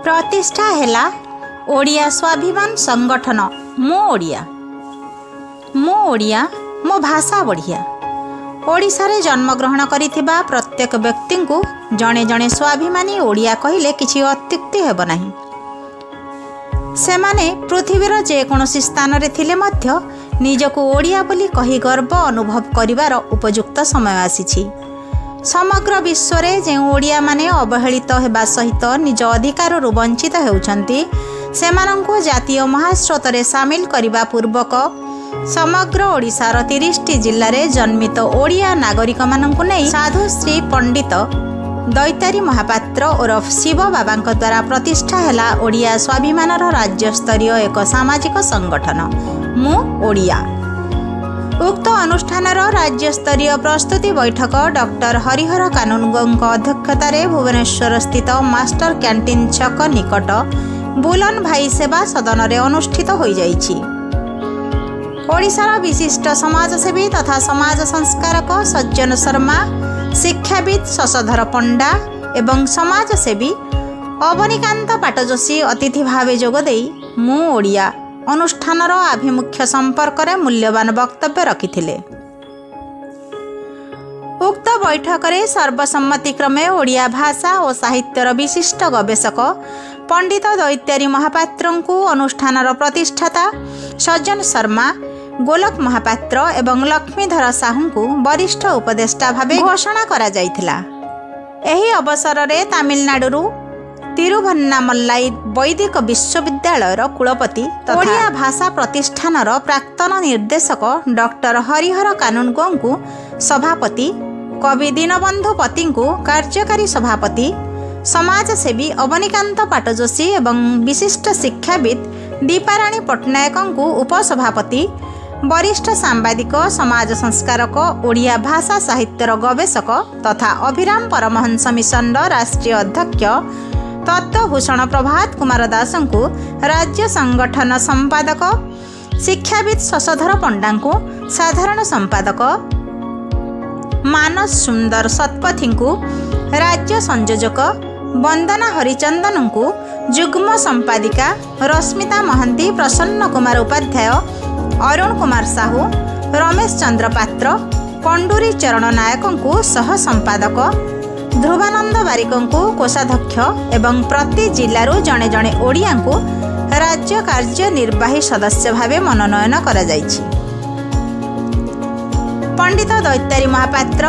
प्रतिष्ठा हेला ओडिया स्वाभिमान संगठन मो ओडिया मो भाषा बढ़िया। ओडिशा रे जन्मग्रहण करिथिबा प्रत्येक व्यक्ति को जड़े जड़े स्वाभिमानी ओडिया कहिले किछि अत्युक्ति हेब नाही। सेमाने पृथ्वीर जेकोसी स्थान रे थिले मध्य निजको ओडिया बोली कही गर्व अनुभव करिवार उपयुक्त समय आसीछि। समग्र विश्व रे जे ओडिया माने अवहेलित हेबा सहित निज अधिकार रु वंचित हेउछंती सेमानंको जातीय महास्रोत रे शामिल करिबा पूर्वक समग्र ओडिशार 30टी जिल्ला रे जन्मित ओडिया नागरिक मानंकु नै साधु श्री पंडित दैतारी महापात्र ओरफ शिव बाबांक द्वारा प्रतिष्ठा हेला ओडिया स्वाभिमानर राज्य स्तरीय एक सामाजिक संगठन मु ओडिया। उक्त अनुष्ठानर राज्य स्तरीय प्रस्तुति बैठक डॉक्टर हरिहर कानूनगोଙ୍କ अध्यक्षतार भुवनेश्वर स्थित मास्टर कैंटीन छक निकट बुलन भाई सेवा सदन रे अनुष्ठित हो जाइछि। ओडिशार विशिष्ट समाजसेवी तथा समाज संस्कारक सज्जन शर्मा, शिक्षाविद शशधर पंडा एवं समाजसेवी अवनिकांत पाटजोशी अतिथि भावे जोगदे मु ओडिया अनुष्ठानर आभिमुख्य संपर्क में मूल्यवान वक्तव्य रखिथिले। उक्त बैठक में सर्वसम्मतिक्रमे ओडिया भाषा और साहित्यर विशिष्ट गवेषक पंडित दैत्यारी महापात्र को अनुष्ठानर प्रतिष्ठाता सज्जन शर्मा, गोलक महापात्र एवं लक्ष्मीधर साहू को वरिष्ठ उपदेष्टा भावे घोषणा करा जायथिला। एही अवसर रे तमिलनाडु तिरुवन्नामलाई वैदिक विश्वविद्यालयर कुलपति तथा ओडिया भाषा प्रतिष्ठानर प्राक्तन निर्देशक डॉक्टर हरिहर कानूनगो को सभापति, कवि दीनबंधु पति को कार्यकारी सभापति, समाजसेवी अवनिकांत पाटजोशी एवं विशिष्ट शिक्षाविद दीपाराणी पट्टनायक को उपसभापति, वरिष्ठ सांबादिक समाज संस्कारक ओडिया भाषा साहित्यर गवेषक तथा अभिराम परमहंस मिशन राष्ट्रीय अध्यक्ष तत्वभूषण प्रभात कुमार दास को राज्य संगठन संपादक, शिक्षाविद शशधर पंडा को साधारण संपादक, मानस सुंदर सतपथी को राज्य संयोजक, वंदना हरिचंदन को जुग्म संपादिका, रश्मिता महंती, प्रसन्न कुमार उपाध्याय, अरुण कुमार साहू, रमेश चंद्र पात्र, पंडुरी चरण नायक को सह संपादक, ध्रुवानंद बारिक को कोषाध्यक्ष एवं प्रति जिल्लारू जड़े जड़े ओडिया को राज्य कार्यनिर्वाही सदस्य भावे मनोनयन करा जायछि। पंडित दैत्यारी महापात्र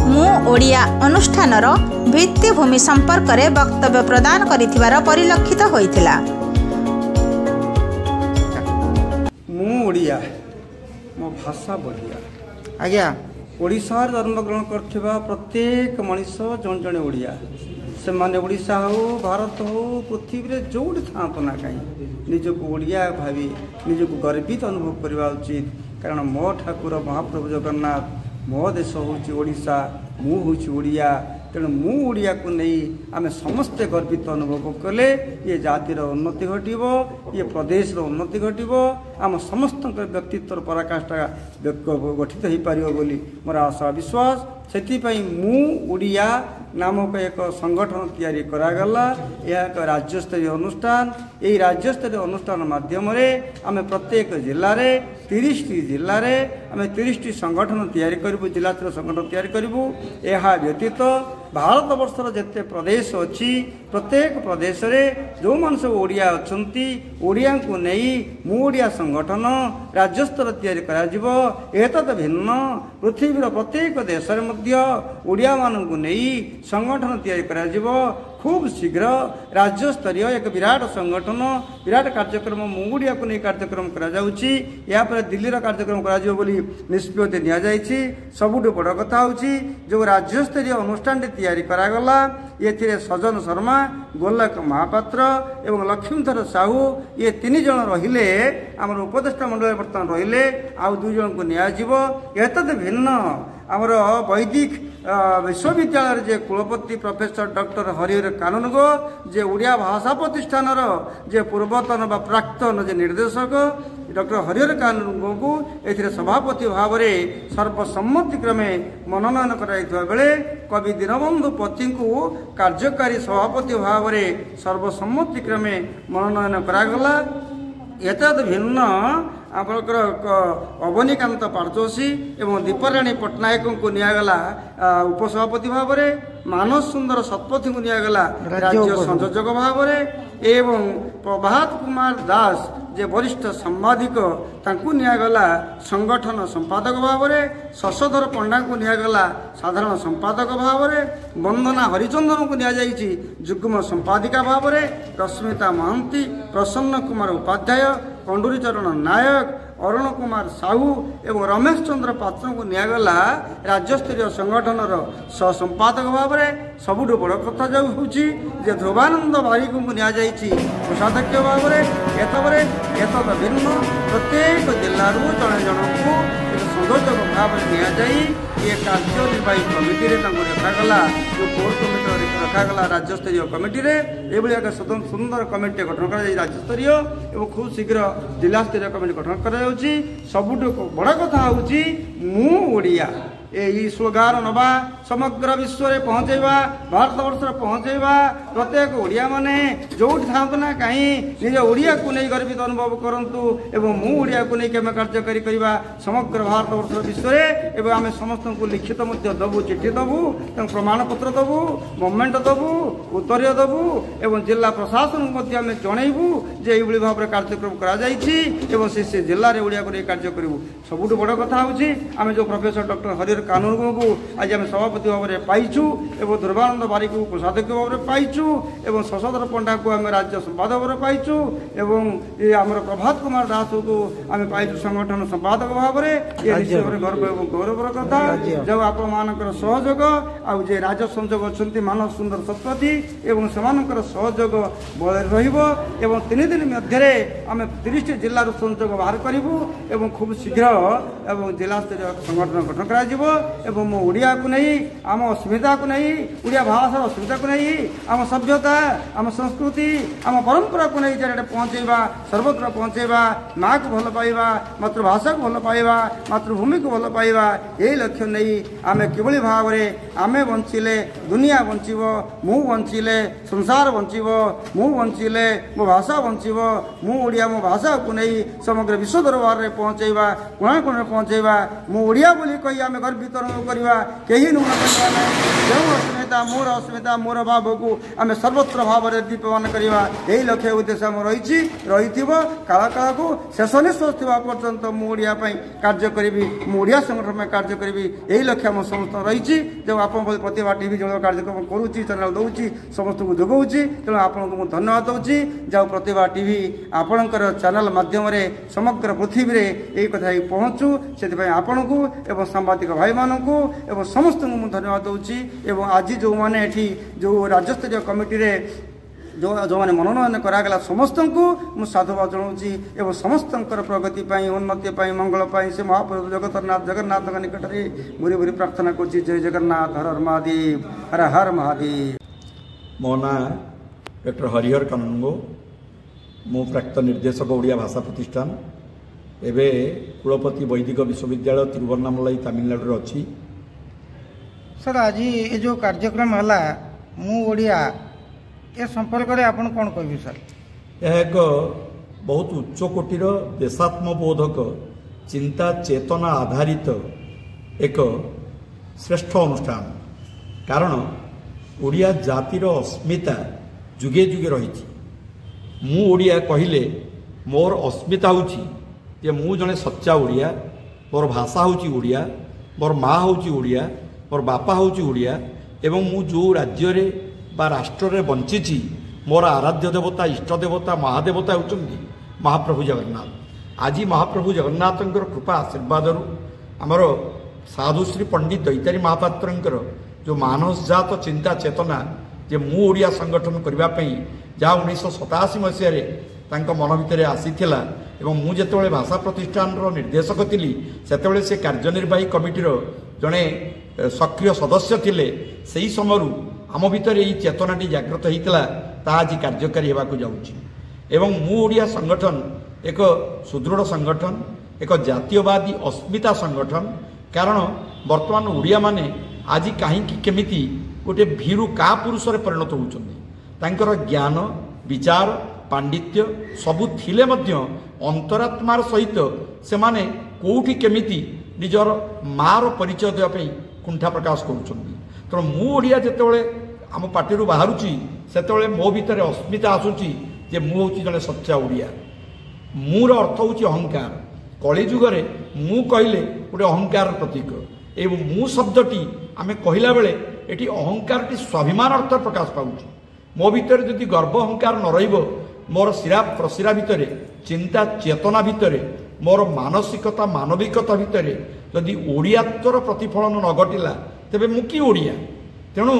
मु ओडिया अनुष्ठानर भित्तिभूमि संपर्क में वक्तव्य प्रदान करिथिबार परिलक्षित होइथिला। मु ओडिया मो भाषा बढ़िया। आज्ञा ओडिशा जन्मग्रहण करथिबा प्रत्येक मनीष जन जन ओडिया से माने ओडिशा हो, भारत हो, पृथ्वी रे जोड़ी था ना कहीं निजको ओडिया भावी निजको गर्वित अनुभव करवा उचित। कारण मो ठाकुर महाप्रभु जगन्नाथ मो देश होची ओडिशा, मु होची ओडिया। तेणु मु ओडिया को नहीं आम समस्ते गर्वित अनुभव कले ये जातिर उन्नति घटव, ये प्रदेश उन्नति घटव, आम समस्त व्यक्तित्व पराकाष्ठा गठित हो पार बोली मोर आशा विश्वास। से मु ओडिया नामक एक संगठन तैयारी करागला। यह एक राज्यस्तरीय अनुष्ठान। यही राज्यस्तरीय अनुष्ठान माध्यम आम प्रत्येक जिले में 30टी जिले में आम 30टी संगठन तैयारी करूँ, जिला स्तर संगठन तैयारी करूँ। यह व्यतीत भारत वर्षर जिते प्रदेश अच्छी प्रत्येक प्रदेश में जो मान सब ओडिया अच्छी ओडिया को नहीं मु ओडिया संगठन राज्यस्तर तैयारी करा भिन्न पृथ्वीर प्रत्येक देश में ओडिया मानू नहीं संगठन तैयारी करा। खूब शीघ्र राज्य स्तरीय एक विराट संगठन विराट कार्यक्रम मु ओडिया को नहीं कार्यक्रम करा दिल्ली कार्यक्रम करा निष्पत्ति नि जाइछि। सबुठ बड़ कथा होछि जो राज्य स्तरीय अनुष्ठान तैयारी करागला। ये सज्जन शर्मा, गोलक महापात्र एवं लक्ष्मीधर साहू ये 3 जन रहिले आमर उपदेष्टा मंडल बर्तमान रहिले। आउ 2 जन को नियाजिबो। एतद भिन्न आमर वैदिक विश्वविद्यालय जे कुलपति प्रोफेसर डॉक्टर हरिहर कानूनगो जे ओडिया भाषा प्रतिष्ठान जे पूर्वतन बा प्राक्तन जे निर्देशक डॉक्टर हरिहर कानूनगो को एथिरे सभापति भाव में सर्वसम्मतिक्रमे मनोनयन कराइथिबा बेले कवि दीनबंधु पति को कार्यकारी सभापति भाव में सर्वसम्मतिक्रमे मनोनयन करागला। एतद भिन्न आपणकर अवनीकांत पारजोशी एवं दीपराणी पट्टनायक को निगला उपसभापति भाव में मानस सुंदर शतपथी को निगला राज्य संयोजक भाव में एवं प्रभात कुमार दास जे वरिष्ठ सांबादिक तांकु निगला संगठन संपादक भाव में शशधर पंडा को निगला साधारण संपादक भाव में वंदना हरिचंदन को निजी जुग्म संपादिका भाव में रश्मिता महांती प्रसन्न कुमार उपाध्याय कंडूरी चरण नायक अरुण कुमार साहू एवं रमेश चंद्र पात्र को निगला राज्यस्तरीय संगठन सह संपादक भाव में सबुठ बड़ कथा जो हूँ ध्रुवानंद बारिक को निजी कोषाध्यक्ष भाव में एतद भिन्न प्रत्येक जिलू जड़े जन को संयोजक भाव में निजाई ये कार्यनिर्वाही कमिटी रखागला जो कोर कमिटी रखागला राज्यस्तरीय कमिटी ये एक सुंदर कमिटी गठन कर राज्यस्तरीय और खूब शीघ्र जिलास्तरीय कमिटी गठन कर सबुठ बड़ कथा हूँ मु ओडिया यही स्लोगान नवा समग्र विश्व में पहुँचेबा भारत वर्ष पहुँचेबा प्रत्येक ओडिया माने जो था ना कहीं निज ओडिया को नहीं गर्वित अनुभव करूँ एवं मु ओडिया को नहीं केमे कार्यकारी करवा समग्र भारत वर्ष विश्व में आम समस्त को लिखित दबू चिठी दबू प्रमाण पत्र दबू गवर्नमेंट दबू उत्तर दबू एवं जिला प्रशासन को जनइबू जे ये भाव में कार्यक्रम कर जिले में ओडिया को नहीं कार्य करूँ सबुठ बड़ कथा हूँ आम जो प्रोफेसर डॉक्टर हरिहर कानून को आज आम सभापति भाव में पाइचु एवं ध्रुवानंद बारिक को कोषाध्यक्ष भाव में पाइचु एवं शशधर पंडा को आम राज्य संपादक भाव में पाइचु एवं ये आम प्रभात कुमार दास को आम पाइचु संगठन संपादक भाव में ये निश्चय गर्व एवं गौरवर कथा जो आप सहयोग आउ जे राज्य संयोग अच्छा मानव सुंदर शतपथी एवं से सहयोग बल एवं 3 दिन मध्य आम 30 जिलूर संयोग बाहर करूँ एवं खूब शीघ्र एवं जिलास्तरीय संगठन गठन कर एवं मो ओडिया को नहीं आम अस्मिता को नहीं ओडिया भाषा अस्मिता को नहीं आम सभ्यता आम संस्कृति आम परंपरा को नहीं चारिटे पहुँचेबा सर्वत्र पहुँचेबा माँ को भल पाइबा मातृभाषा को भल पाइबा मातृभूमि को भल पाइबा यही लक्ष्य नहीं आम किभली भाव में आमे बंचिले दुनिया बंचिब मु बंचिले संसार बंचिब मु बंचिले मो भाषा बंचिब मु ओडिया मो भाषा को नहीं समग्र विश्व दरबार में पहुँचेबा कोण कोण पहुँचेबा मु ओडिया बोली कही आम गर्वित अनुभव करवा कहीं नुण करवा जो अस्मिता मोर भाव को आम सर्वत्र भाव में दीपमान करवा यही लक्ष्य उद्देश्य आम रही काला काला को शेष निश्वास थी पर्यंत मुझे कार्य करी मुझिया संगठन में कार्य करी यही लक्ष्य आम समस्त रही जो आप प्रतिभा टीवी जो कार्यक्रम करुच्ची चैनल दूसरी समस्त को जोगाऊँगी तेणु आपको धन्यवाद दूसरी जो प्रतिभा टीवी आपणकर चैनल मध्यम समग्र पृथ्वी में यही कथा पहुँचू से आपण को एवं सांबादिक भाई मानू एवं समस्त को धन्यवाद दूसरी एवं आज जो मैंने जो राज्यस्तरीय कमिटी रे जो मैंने मनोनयन करागला समस्त को मुझे साधुवाद जनाऊँगी एवं समस्त प्रगति उन्नति मंगल से महाप्रभु जगन्नाथ निकट में बुरी बुरी प्रार्थना कर जय जगन्नाथ हर हर महादेव हर हर महादेव। मो ना डॉक्टर हरिहर कानूनगो मु प्राक्तन निर्देशक ओडिया भाषा प्रतिष्ठान एवं कुलपति वैदिक विश्वविद्यालय तिरुवन्नामलाई तमिलनाडु अच्छी। सर आज ये जो कार्यक्रम है मु ओडिया ए संपर्क में आप कौन कह सर? यह एक बहुत उच्च कोटीर देशात्मबोधक चिंता चेतना आधारित एक श्रेष्ठ अनुष्ठान कारण ओडिया जातिर अस्मिता जुगे जुगे रही मु ओडिया कहले मोर अस्मिता होची जे मु जने सच्चा ओडिया मोर भाषा होची ओडिया मोर माँ होची ओडिया मोर बापा होची ओडिया एवं मु जो राज्य रे बा राष्ट्र रे बंची मोर आराध्य देवता इष्ट देवता महादेवता होचंदी महाप्रभु जगन्नाथ। आज महाप्रभु जगन्नाथ कृपा आशीर्वाद आमर साधुश्री पंडित दैतारी महापात्र जो मानसजात चिंता चेतना जे मु ओडिया संगठन करने जहाँ 1987 मसीह मन भितर आसीथिला एवं मु जेतेबेले भाषा प्रतिष्ठान निर्देशक थी सेतेबेले से कार्यनिर्वाही कमिटीर जड़े सक्रिय सदस्य थिले सही समय आम भितर यही चेतनाटी जागृत होता ता आज कार्यकारी होगा जाऊँगी एवं मु ओडिया संगठन एक सुदृढ़ संगठन एक जातीयवादी अस्मिता संगठन कारण वर्तमान ओडिया माने आज कहीं केमिति गोटे भीरु का पुरुष परिणत होकर ज्ञान विचार पांडित्य सबू थिले मध्य अंतरात्मार सहित से माने कोठी केमिति निजर मार परिचय देवाई कुंठा प्रकाश करुँच तेणु मु ओडिया जितेबाला आम पार्टी बाहरुची से मो भितर अस्मिता आसूची जे मु हूँ जड़े सच्चा ओडिया मूर अर्थ हूँ अहंकार कलिजुगे मु कहले गोटे अहंकार प्रतीक एवं मु शब्दटी आम कहला बेले ये अहंकार स्वाभिमान अर्थ प्रकाश पाऊँ मो भितर जदि गर्व अहंकार न रहिबो मोर शिरा प्रशिरा भितर चिंता चेतना भितर मोर मानसिकता मानविकता भितर जदि ओडियात्वर प्रतिफलन न घटिला तेबे मु कि ओडिया तेणु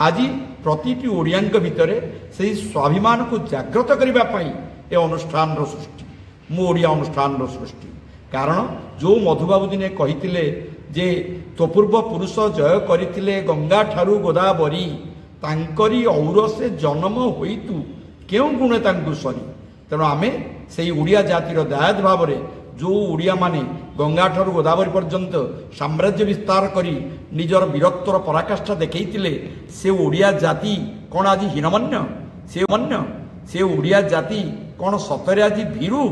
आज प्रतिटी ओडियांक भितर से स्वाभिमान को जागृत करने ये अनुष्ठान सृष्टि मु ओडिया अनुष्ठान सृष्टि कारण जो मधुबाबू दिने कही जे तो पूर्व पुरुष जय करथिले गंगा ठारू गोदावरी तांकरी और से जन्म होइतु केउ गुणे तांकु सरी तेणु आमे से ओडिया जातिर दायद भाव में जो ओडिया माने गंगा ठारू गोदावरी पर्यंत साम्राज्य विस्तार करी निजर वीरत्वर पराकाष्ठा देखैतिले से ओडिया जाति कौन आज हीनमन्य से ओडिया जाति कौन सतरे आज भीरु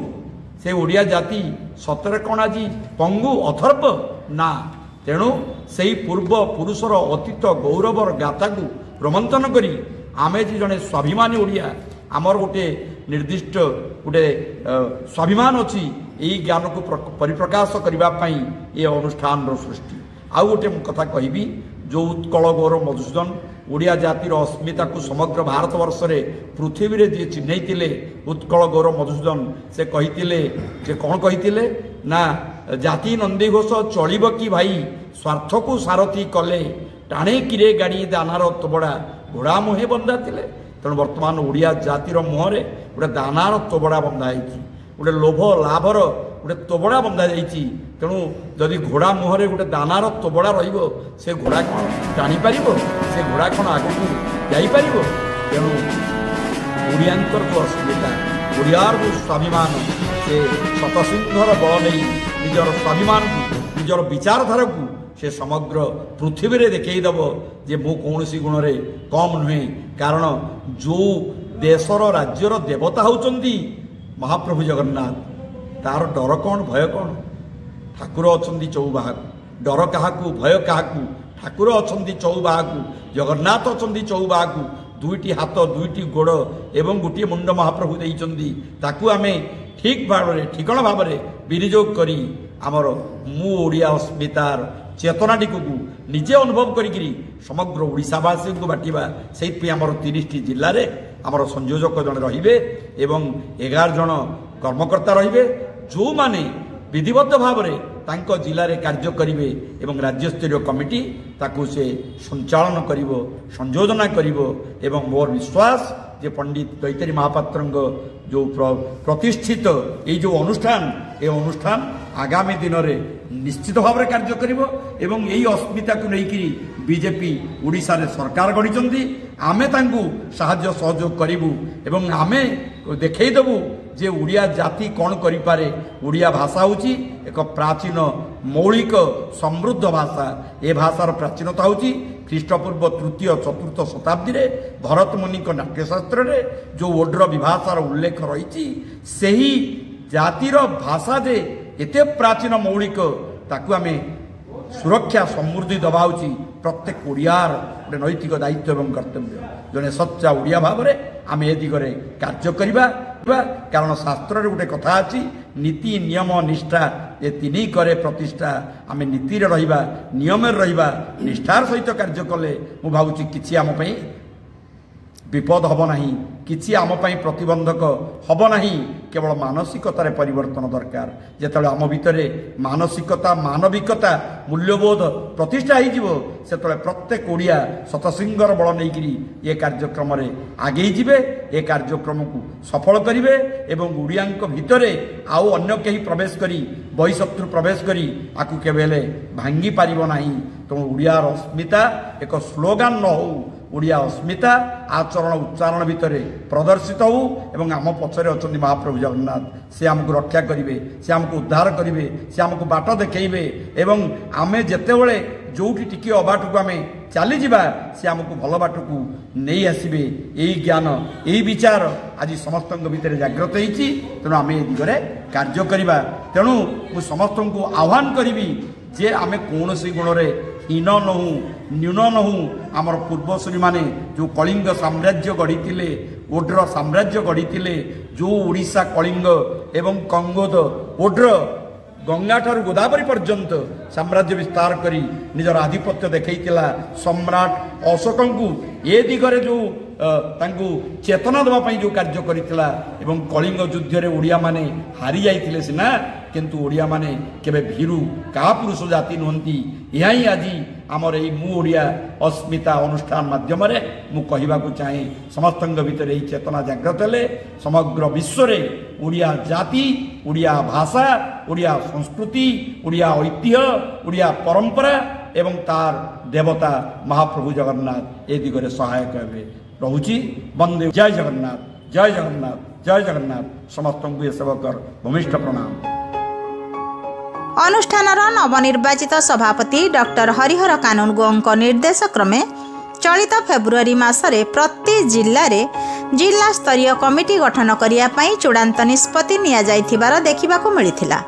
से ओडिया जाति सतरे कौन आज पंगु अथर्व ना तेणु से पूर्व पुरुषर अतीत गौरवर गाथा को रोमंथन करी आमे जी जड़े स्वाभिमानी ओडिया आमर गोटे निर्दिष्ट गोटे स्वाभिमान अच्छी यही ज्ञान को परिप्रकाश करने ये अनुष्ठान सृष्टि आउ गोटे कथा कहबी जो उत्कल गौरव मधुसूदन ओडिया जातिर अस्मिता को समग्र भारतवर्ष में पृथ्वी में जी चिन्हते उत्कल गौरव मधुसूदन से कही कौन कही ना जाति नंदी घोष चलिब कि भाई स्वार्थ को सारथी कले टाणे किरे गाड़ी दानार तोबड़ा घोड़ा मुहे बंधा थे तेणु बर्तमान ओडिया जातिर मुहरे गोटे दानार तोबड़ा बंधा गोटे लोभ लाभर गोटे तोबड़ा बंधा जाइए तेणु जदि घोड़ा मुहरे गोटे दानार तोबड़ा से घोड़ा कौन टाणी पार से घोड़ा कौन आगक जापर तेणु ओडियांकर जो अस्मिता ओडियार जो स्वाभिमान से शतसिंहर बल नहीं निजर स्वाभिमान को निजर विचारधारा को से समग्र पृथ्वी रे देखईदेव जे मु कौन गुण रे कम नुहे कारण जो देशर राज्यर देवता होचंदी महाप्रभु जगन्नाथ तार डर कौन भय कौन ठाकुर अच्छा चौबाहा डर क्या भय क्या ठाकुर अच्छा चौबाहा जगन्नाथ अच्छा चौबाहा दुईटी हाथ दुईटी गोड़ एवं गोटे मुंड महाप्रभु देइचंदी ताकू आमे ठीक भाव में ठिकण भाव में विनियोग करी आमर मु ओडिया अस्मितार चेतनाटी को निजे अनुभव करी समग्र ओडिशावासी को बांटा से आमर 30 जिले में आमर संयोजक जन रे एवं 11 जन कर्मकर्ता रे जो माने विधिबद्ध भाव में तांको जिले में कार्य करेंगे एवं राज्यस्तरीय कमिटी ताकू से संचालन करिवो संयोजना करिवो एवं मोर विश्वास जे पंडित दैतारी महापात्र जो प्रतिष्ठित ये जो अनुष्ठान ये अनुष्ठान आगामी दिन में निश्चित भाव में कार्य करिवो एवं यही अस्मिता को लेकिन बीजेपी ओडिशा रे सरकार गढ़ी आमे तांकू साहाय्य सहयोग करिवु एवं आमे देखईदेवु जे ओडिया जाति कौन करिपारे ओडिया भाषा होची एक प्राचीन मौलिक समृद्ध भाषा ए भाषार प्राचीनता होची ख्रीष्टपूर्व 3य 4th शताब्दी रे भरत मुनि नाट्यशास्त्र रे जो ओड्र विभाषार उल्लेख रही सही जातिर भाषा जे एते प्राचीन मौलिक ताकू आमे सुरक्षा समृद्धि दबा प्रत्येक ओडियार गोटे नैतिक दायित्व एवं कर्तव्य जड़े सच्चा ओडिया भाव में आम ए दिगरे कार्य करवा कारण शास्त्र गोटे कथा अच्छी नीति नियम निष्ठा ये तीन करे प्रतिष्ठा आम नीति रहिबा नियम रहिबा निष्ठार सहित कार्य कले मु भावुची किछि आम पई विपद हब नहीं किछि आम पई प्रतिबंधक हब नहीं केवल मानसिकतार परिवर्तन दरकार जेतले आम भितरे मानसिकता मानविकता मूल्यबोध प्रतिष्ठा से प्रत्येक ओडिया शतसिंहर बल नहीं ये कार्यक्रम रे आगे जीवे ये कार्यक्रम को सफल करिवे एवं ओडियांक भितरे आउ अन्य कहीं प्रवेश करी बहिशत्रु प्रवेश करी आकु केबेले भांगी पारिबो नाही। तो ओडियार अस्मिता एक स्लोगान न हो, ओडिया अस्मिता आचरण उच्चारण भितर प्रदर्शित हो एवं आम पछरे अछंती महाप्रभु जगन्नाथ, से आमको रक्षा करिवे, से आमको उद्धार करिवे, से आमको बाट देखैबे एवं आमे जेतेबेले जोठी टिके अबाटकू आमे चली जावा से आमको भल बाटकू नहीं आसबे। यही ज्ञान यही विचार आज समस्त भितर जागृत होती। तेणु आम ए दिगरे कार्य करवा। तेणु मु समस्त को आह्वान करी जे आमे कौन सी गुण रे हीन नहूँ न्यून नहूँ। आमर पूर्वसूरी माने जो कलिंग साम्राज्य गढ़ी, ओड्र साम्राज्य गढ़ी, जो ओडिशा कलिंग एवं कंगोद ओड्र गंगा ठार गोदावरी पर्यंत साम्राज्य विस्तार करी निजर आधिपत्य देखैतिला। सम्राट अशोक को ए दिगरे जो तांकु चेतना देवाई जो कार्य करितिला एवं कलिंग युद्ध रे ओडिया माने हारी जाइतिले सिना, किंतु ओडिया माने केबे भीरु का पुरुष जाति नुहंती। यही आज आमर यही मु ओडिया अस्मिता अनुष्ठान माध्यम रे मु कहिबा को चाहे समस्त भितर यही चेतना जागृत हेले समग्र विश्व रे ओडिया जाति, ओडिया भाषा, ओडिया संस्कृति, ओडिया ऐतिह्य, ओडिया परंपरा एवं तार देवता महाप्रभु जगन्नाथ ए दिगरे सहायक हेबे। रहुची वंदे। जय जगन्नाथ, जय जगन्नाथ, जय जगन्नाथ। समस्त को सेवकर भूमिष्ठ प्रणाम। अनुष्ठानर नवनिर्वाचित सभापति डॉक्टर हरिहर कानूनगो निर्देश क्रमे चलित फेब्रुआरी मासरे प्रति जिल्ला रे जिला स्तरीय कमिटी गठन करिया पई चूड़ांत निष्पत्ति निया जाइथिबार देखिबाकू मिलिथिला।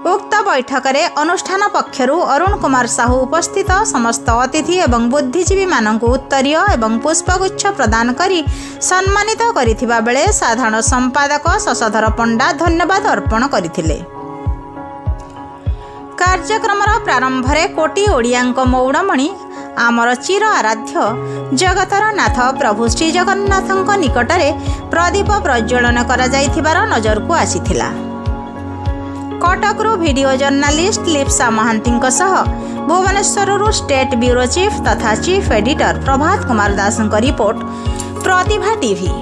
उक्त बैठक रे अनुष्ठान पक्षरु अरुण कुमार साहू उपस्थित समस्त अतिथि एवं बुद्धिजीवी मानकु उत्तरीय एवं पुष्पगुच्छ प्रदान करी सम्मानित करिथिबा बेले साधारण संपादक शशधर पंडा धन्यवाद अर्पण करिथिले। कार्यक्रमर प्रारंभ रे कोटी ओडियांक मौड़मणि आमर चिर आराध्य जगतर नाथ प्रभु श्री जगन्नाथଙ୍କ निकटरे प्रदीप प्रज्वलन करा जाइथिबार नजर को आसीथिला। कटकरू वीडियो जर्नालिस्ट लिप्सा महांतीଙ୍କ सह भुवनेश्वररू स्टेट ब्यूरो चीफ तथा chief editor Prabhat Kumar दासଙ୍କ report प्रतिभा टीवी।